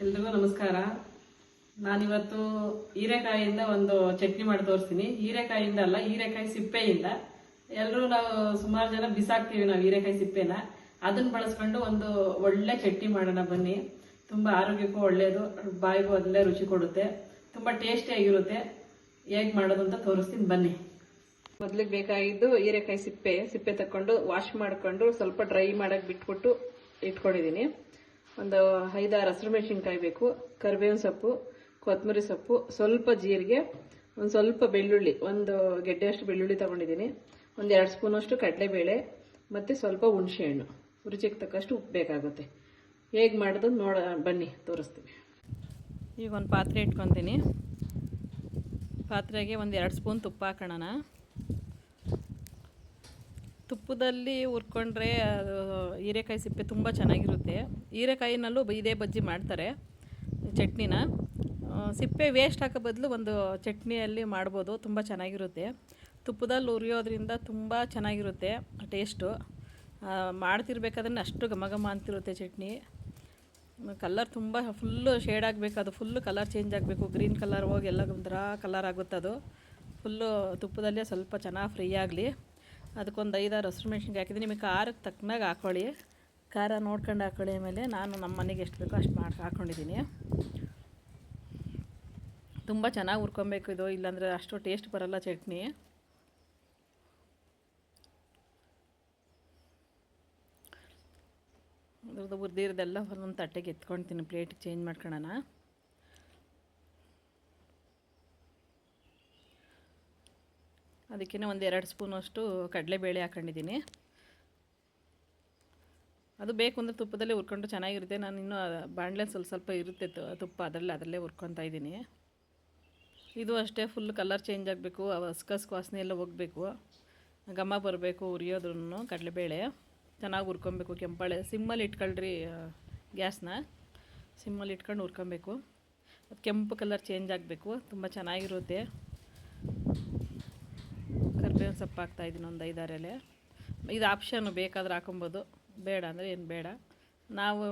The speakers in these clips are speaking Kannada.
ಎಲ್ರಿಗೂ ನಮಸ್ಕಾರ. ನಾನಿವತ್ತು ಹೀರೆಕಾಯಿಯಿಂದ ಒಂದು ಚಟ್ನಿ ಮಾಡಿ ತೋರಿಸ್ತೀನಿ. ಹೀರೆಕಾಯಿಯಿಂದ ಅಲ್ಲ, ಹೀರೆಕಾಯಿ ಸಿಪ್ಪೆಯಿಂದ. ಎಲ್ಲರೂ ನಾವು ಸುಮಾರು ಜನ ಬಿಸಾಕ್ತೀವಿ ನಾವು ಹೀರೆಕಾಯಿ ಸಿಪ್ಪೆನ. ಅದನ್ನ ಬಳಸ್ಕೊಂಡು ಒಂದು ಒಳ್ಳೆ ಚಟ್ನಿ ಮಾಡೋಣ ಬನ್ನಿ. ತುಂಬಾ ಆರೋಗ್ಯಕ್ಕೂ ಒಳ್ಳೆಯದು, ಬಾಯಿಗೂ ಒಳ್ಳೆ ರುಚಿ ಕೊಡುತ್ತೆ, ತುಂಬಾ ಟೇಸ್ಟಿ ಆಗಿರುತ್ತೆ. ಹೇಗೆ ಮಾಡೋದು ಅಂತ ತೋರಿಸ್ತೀನಿ ಬನ್ನಿ. ಮೊದಲಿಗೆ ಬೇಕಾಗಿದ್ದು ಹೀರೆಕಾಯಿ ಸಿಪ್ಪೆ ತಕೊಂಡು ವಾಶ್ ಮಾಡ್ಕೊಂಡು ಸ್ವಲ್ಪ ಡ್ರೈ ಮಾಡಕ್ಕೆ ಬಿಟ್ಬಿಟ್ಟು ಇಟ್ಕೊಂಡಿದ್ದೀನಿ. ಒಂದು 5-6 ಹಸಿಮೆಣಸಿನ್ಕಾಯಿ ಬೇಕು, ಕರಿಬೇವಿನ ಸೊಪ್ಪು, ಕೊತ್ತಂಬರಿ ಸೊಪ್ಪು, ಸ್ವಲ್ಪ ಜೀರಿಗೆ, ಒಂದು ಸ್ವಲ್ಪ ಬೆಳ್ಳುಳ್ಳಿ, ಒಂದು ಗೆಡ್ಡೆಯಷ್ಟು ಬೆಳ್ಳುಳ್ಳಿ ತಗೊಂಡಿದ್ದೀನಿ, ಒಂದು 2 ಸ್ಪೂನಷ್ಟು ಕಡಲೆಬೇಳೆ ಮತ್ತು ಸ್ವಲ್ಪ ಹುಣಸೆಹಣ್ಣು, ರುಚಿಗೆ ತಕ್ಕಷ್ಟು ಉಪ್ಪು ಬೇಕಾಗುತ್ತೆ. ಹೇಗೆ ಮಾಡೋದು ಬನ್ನಿ ತೋರಿಸ್ತೀವಿ. ಈಗ ಒಂದು ಪಾತ್ರೆ ಇಟ್ಕೊತೀನಿ. ಪಾತ್ರೆಗೆ ಒಂದು 2 ಸ್ಪೂನ್ ತುಪ್ಪ ಹಾಕೋಣ. ತುಪ್ಪದಲ್ಲಿ ಹುರ್ಕೊಂಡ್ರೆ ಹೀರೆಕಾಯಿ ಸಿಪ್ಪೆ ತುಂಬ ಚೆನ್ನಾಗಿರುತ್ತೆ. ಹೀರೆಕಾಯಿನಲ್ಲೂ ಇದೇ ಬಜ್ಜಿ ಮಾಡ್ತಾರೆ ಚಟ್ನಿನ. ಸಿಪ್ಪೆ ವೇಸ್ಟ್ ಹಾಕೋ ಬದಲು ಒಂದು ಚಟ್ನಿಯಲ್ಲಿ ಮಾಡ್ಬೋದು, ತುಂಬ ಚೆನ್ನಾಗಿರುತ್ತೆ. ತುಪ್ಪದಲ್ಲಿ ಹುರಿಯೋದ್ರಿಂದ ತುಂಬ ಚೆನ್ನಾಗಿರುತ್ತೆ ಟೇಸ್ಟು. ಮಾಡ್ತಿರ್ಬೇಕಾದ್ರೆ ಅಷ್ಟು ಘಮ ಘಮ ಅಂತಿರುತ್ತೆ ಚಟ್ನಿ. ಕಲರ್ ತುಂಬ ಫುಲ್ಲು ಶೇಡ್ ಆಗಬೇಕು, ಅದು ಫುಲ್ಲು ಕಲರ್ ಚೇಂಜ್ ಆಗಬೇಕು, ಗ್ರೀನ್ ಕಲರ್ ಹೋಗಿ ಎಲ್ಲ ಒಂಥರ ಕಲರ್ ಆಗುತ್ತೆ. ಅದು ಫುಲ್ಲು ತುಪ್ಪದಲ್ಲೇ ಸ್ವಲ್ಪ ಚೆನ್ನಾಗಿ ಫ್ರೈ ಆಗಲಿ. ಅದಕ್ಕೊಂದು 5-6 ಹಸಿಮೆಣಸಿನ್ಕಾಯಿ ಹಾಕಿದ್ದೀನಿ. ನಿಮಗೆ ಖಾರಕ್ಕೆ ತಕ್ಕನಾಗ ಹಾಕ್ಕೊಳ್ಳಿ, ಖಾರ ನೋಡ್ಕೊಂಡು ಹಾಕ್ಕೊಳ್ಳಿ. ಆಮೇಲೆ ನಾನು ನಮ್ಮ ಮನೆಗೆ ಎಷ್ಟು ಬೇಕೋ ಅಷ್ಟು ಹಾಕ್ಕೊಂಡಿದ್ದೀನಿ. ತುಂಬ ಚೆನ್ನಾಗಿ ಹುರ್ಕೊಬೇಕು ಇದು, ಇಲ್ಲಾಂದರೆ ಅಷ್ಟು ಟೇಸ್ಟ್ ಬರೋಲ್ಲ ಚಟ್ನಿ. ಅದ್ರದ್ದು ಹುರಿದಿರೋದೆಲ್ಲ ಒಂದೊಂದು ತಟ್ಟೆಗೆ ಎತ್ಕೊಳ್ತೀನಿ, ಪ್ಲೇಟಿಗೆ ಚೇಂಜ್ ಮಾಡ್ಕೊಳ್ಳೋಣ. ಅದಕ್ಕೆ ಒಂದು 2 ಸ್ಪೂನಷ್ಟು ಕಡಲೆಬೇಳೆ ಹಾಕ್ಕೊಂಡಿದ್ದೀನಿ. ಅದು ಬೇಕು ಅಂದರೆ ತುಪ್ಪದಲ್ಲೇ ಹುರ್ಕೊಂಡು ಚೆನ್ನಾಗಿರುತ್ತೆ. ನಾನು ಇನ್ನೂ ಬಾಣಲೆ ಸ್ವಲ್ಪ ಇರುತ್ತೆ ತುಪ್ಪ, ಅದರಲ್ಲೇ ಹುರ್ಕೊತಾ ಇದ್ದೀನಿ. ಇದು ಅಷ್ಟೇ, ಫುಲ್ ಕಲರ್ ಚೇಂಜ್ ಆಗಬೇಕು, ಹಸ್ಕಸ್ಕು ವಾಸನೆ ಎಲ್ಲ ಹೋಗಬೇಕು, ಘಮ ಬರಬೇಕು. ಹುರಿಯೋದ್ರೂ ಕಡಲೆಬೇಳೆ ಚೆನ್ನಾಗಿ ಹುರ್ಕೊಬೇಕು. ಕೆಂಪಾಳೆ ಸಿಮ್ಮಲ್ಲಿ ಇಟ್ಕೊಳ್ರಿ, ಗ್ಯಾಸ್ನ ಸಿಮ್ಮಲ್ಲಿ ಇಟ್ಕೊಂಡು ಹುರ್ಕೊಬೇಕು. ಅದು ಕೆಂಪು ಕಲರ್ ಚೇಂಜ್ ಆಗಬೇಕು, ತುಂಬ ಚೆನ್ನಾಗಿರುತ್ತೆ. ಕರಿಬೇವಿನ ಸೊಪ್ಪು ಹಾಕ್ತಾಯಿದ್ದೀನಿ, ಒಂದು 5-6 ಎಲೆ. ಇದು ಆಪ್ಷನ್ನು, ಬೇಕಾದ್ರೆ ಹಾಕೊಬೋದು, ಬೇಡ ಅಂದರೆ ಏನು ಬೇಡ. ನಾವು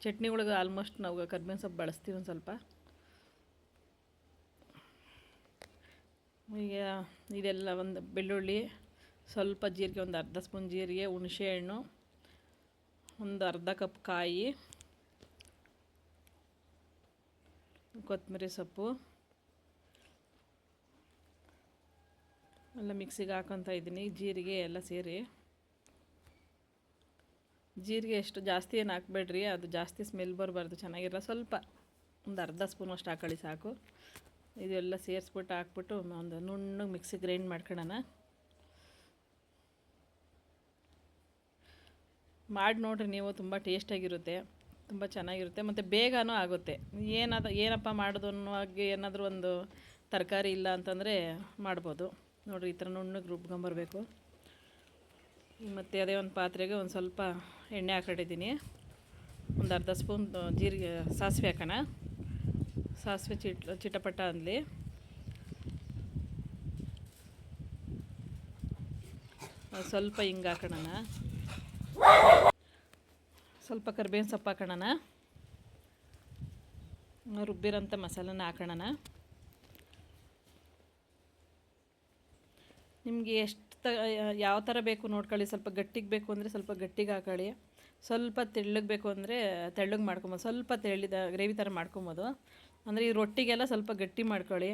ಚಟ್ನಿಗಳಿಗೆ ಆಲ್ಮೋಸ್ಟ್ ನಾವು ಕರಿಬೇವಿನ ಸೊಪ್ಪು ಬಳಸ್ತೀವಿ ಒಂದು ಸ್ವಲ್ಪ. ಈಗ ಇದೆಲ್ಲ ಒಂದು ಬೆಳ್ಳುಳ್ಳಿ, ಸ್ವಲ್ಪ ಜೀರಿಗೆ, ಒಂದು ಅರ್ಧ ಸ್ಪೂನ್ ಜೀರಿಗೆ, ಹುಣಸೆಹಣ್ಣು, ಒಂದು ಅರ್ಧ ಕಪ್ ಕಾಯಿ, ಕೊತ್ತಂಬರಿ ಸೊಪ್ಪು ಎಲ್ಲ ಮಿಕ್ಸಿಗೆ ಹಾಕೊತಾ ಇದ್ದೀನಿ. ಜೀರಿಗೆ ಎಲ್ಲ ಸೇರಿ, ಜೀರಿಗೆ ಎಷ್ಟು ಜಾಸ್ತಿ ಏನು ಹಾಕ್ಬೇಡ್ರಿ, ಅದು ಜಾಸ್ತಿ ಸ್ಮೆಲ್ ಬರಬಾರ್ದು, ಚೆನ್ನಾಗಿರಲ್ಲ. ಸ್ವಲ್ಪ ಒಂದು ಅರ್ಧ ಸ್ಪೂನಷ್ಟು ಹಾಕೊಳ್ಳಿ ಸಾಕು. ಇದೆಲ್ಲ ಸೇರಿಸ್ಬಿಟ್ಟು ಹಾಕ್ಬಿಟ್ಟು ಒಂದು ನುಣ್ಣಗೆ ಮಿಕ್ಸಿ ಗ್ರೈಂಡ್ ಮಾಡ್ಕೊಳ್ಳೋಣ. ಮಾಡಿ ನೋಡಿರಿ ನೀವು, ತುಂಬ ಟೇಸ್ಟಾಗಿರುತ್ತೆ, ತುಂಬ ಚೆನ್ನಾಗಿರುತ್ತೆ, ಮತ್ತು ಬೇಗನೂ ಆಗುತ್ತೆ. ಏನಪ್ಪ ಮಾಡೋದು ಅನ್ನೋವಾಗಿ ಏನಾದರೂ ಒಂದು ತರಕಾರಿ ಇಲ್ಲ ಅಂತಂದರೆ ಮಾಡ್ಬೋದು. ನೋಡಿರಿ, ಈ ಥರ ನುಣ್ಣಗೆ ರುಬ್ಕೊಂಬರ್ಬೇಕು. ಮತ್ತು ಅದೇ ಒಂದು ಪಾತ್ರೆಗೆ ಒಂದು ಸ್ವಲ್ಪ ಎಣ್ಣೆ ಹಾಕೊಂಡಿದ್ದೀನಿ. ಒಂದು ಅರ್ಧ ಸ್ಪೂನ್ ಜೀರಿಗೆ ಸಾಸಿವೆ ಹಾಕೋಣ. ಸಾಸಿವೆ ಚಿಟಪಟ ಅಂದಲಿ. ಸ್ವಲ್ಪ ಹಿಂಗೆ ಹಾಕೋಣ, ಸ್ವಲ್ಪ ಕರಿಬೇವಿನ ಸೊಪ್ಪು ಹಾಕೋಣ, ರುಬ್ಬಿರೋಂಥ ಮಸಾಲನ ಹಾಕೋಣ. ನಿಮಗೆ ಯಾವ ಥರ ಬೇಕು ನೋಡ್ಕೊಳ್ಳಿ. ಸ್ವಲ್ಪ ಗಟ್ಟಿಗೆ ಬೇಕು ಅಂದರೆ ಸ್ವಲ್ಪ ಗಟ್ಟಿಗೆ ಹಾಕೊಳ್ಳಿ, ಸ್ವಲ್ಪ ತೆಳ್ಳಗೆ ಬೇಕು ಅಂದರೆ ತೆಳ್ಳಗೆ ಮಾಡ್ಕೊಬೋದು, ಸ್ವಲ್ಪ ತೆಳ್ಳಿದ ಗ್ರೇವಿ ಥರ ಮಾಡ್ಕೊಬೋದು. ಅಂದರೆ ಈ ರೊಟ್ಟಿಗೆಲ್ಲ ಸ್ವಲ್ಪ ಗಟ್ಟಿ ಮಾಡ್ಕೊಳ್ಳಿ,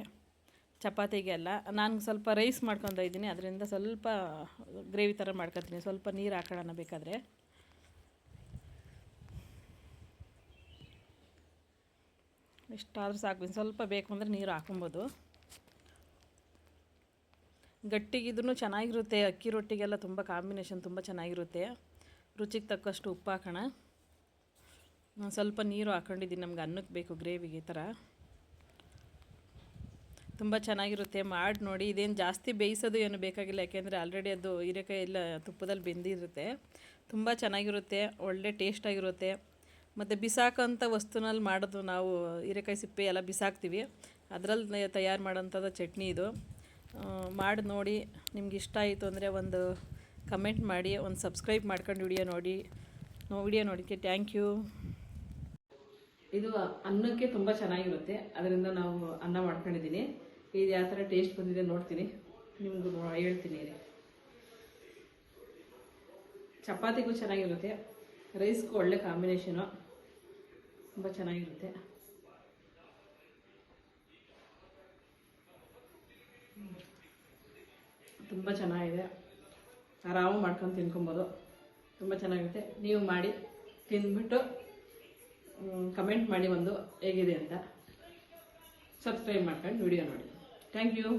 ಚಪಾತಿಗೆಲ್ಲ. ನಾನು ಸ್ವಲ್ಪ ರೈಸ್ ಮಾಡ್ಕೊತಾ ಇದ್ದೀನಿ, ಅದರಿಂದ ಸ್ವಲ್ಪ ಗ್ರೇವಿ ಥರ ಮಾಡ್ಕೊತೀನಿ. ಸ್ವಲ್ಪ ನೀರು ಹಾಕೋಣ ಬೇಕಾದರೆ. ಇಷ್ಟಾದರೂ ಸಾಕು, ಸ್ವಲ್ಪ ಬೇಕು ಅಂದರೆ ನೀರು ಹಾಕೊಬೋದು. ಗಟ್ಟಿಗಿದ್ರೂ ಚೆನ್ನಾಗಿರುತ್ತೆ, ಅಕ್ಕಿ ರೊಟ್ಟಿಗೆಲ್ಲ ತುಂಬ ಕಾಂಬಿನೇಷನ್ ತುಂಬ ಚೆನ್ನಾಗಿರುತ್ತೆ. ರುಚಿಗೆ ತಕ್ಕಷ್ಟು ಉಪ್ಪು ಹಾಕೋಣ. ಸ್ವಲ್ಪ ನೀರು ಹಾಕ್ಕೊಂಡಿದ್ದೀನಿ, ನಮ್ಗೆ ಅನ್ನಕ್ಕೆ ಬೇಕು ಗ್ರೇವಿಗೆ. ಈ ಥರ ತುಂಬ ಚೆನ್ನಾಗಿರುತ್ತೆ, ಮಾಡಿ ನೋಡಿ. ಇದೇನು ಜಾಸ್ತಿ ಬೇಯಿಸೋದು ಏನು ಬೇಕಾಗಿಲ್ಲ, ಯಾಕೆಂದರೆ ಆಲ್ರೆಡಿ ಅದು ಹೀರೆಕಾಯಿ ಎಲ್ಲ ತುಪ್ಪದಲ್ಲಿ ಬೆಂದಿರುತ್ತೆ. ತುಂಬ ಚೆನ್ನಾಗಿರುತ್ತೆ, ಒಳ್ಳೆ ಟೇಸ್ಟಾಗಿರುತ್ತೆ. ಮತ್ತು ಬಿಸಾಕೋಂಥ ವಸ್ತುನಲ್ಲಿ ಮಾಡೋದು ನಾವು ಹೀರೆಕಾಯಿ ಸಿಪ್ಪೆ ಎಲ್ಲ ಬಿಸಾಕ್ತೀವಿ, ಅದರಲ್ಲಿ ತಯಾರು ಮಾಡೋಂಥದ್ದು ಚಟ್ನಿ ಇದು. ಮಾಡಿ ನೋಡಿ. ನಿಮ್ಗೆ ಇಷ್ಟ ಆಯಿತು ಅಂದರೆ ಒಂದು ಕಮೆಂಟ್ ಮಾಡಿ, ಒಂದು ಸಬ್ಸ್ಕ್ರೈಬ್ ಮಾಡ್ಕೊಂಡು ವಿಡಿಯೋ ನೋಡೋಕ್ಕೆ ಥ್ಯಾಂಕ್ ಯು. ಇದು ಅನ್ನಕ್ಕೆ ತುಂಬ ಚೆನ್ನಾಗಿರುತ್ತೆ, ಅದರಿಂದ ನಾವು ಅನ್ನ ಮಾಡ್ಕೊಂಡಿದ್ದೀನಿ. ಇದು ಯಾವ ಥರ ಟೇಸ್ಟ್ ಬಂದಿದೆ ನೋಡ್ತೀನಿ, ನಿಮ್ಗೂ ಹೇಳ್ತೀನಿ ರೀ. ಚಪಾತಿಗೂ ಚೆನ್ನಾಗಿರುತ್ತೆ, ರೈಸ್ಗೂ ಒಳ್ಳೆ ಕಾಂಬಿನೇಷನು, ತುಂಬ ಚೆನ್ನಾಗಿರುತ್ತೆ. ತುಂಬ ಚೆನ್ನಾಗಿದೆ, ಆರಾಮ ಮಾಡ್ಕೊಂಡು ತಿನ್ಕೊಬೋದು. ತುಂಬ ಚೆನ್ನಾಗಿರುತ್ತೆ. ನೀವು ಮಾಡಿ ತಿಂದ್ಬಿಟ್ಟು ಕಮೆಂಟ್ ಮಾಡಿ ಒಂದು ಹೇಗಿದೆ ಅಂತ. ಸಬ್ಸ್ಕ್ರೈಬ್ ಮಾಡ್ಕೊಂಡು ವಿಡಿಯೋ ನೋಡಿ. Thank you.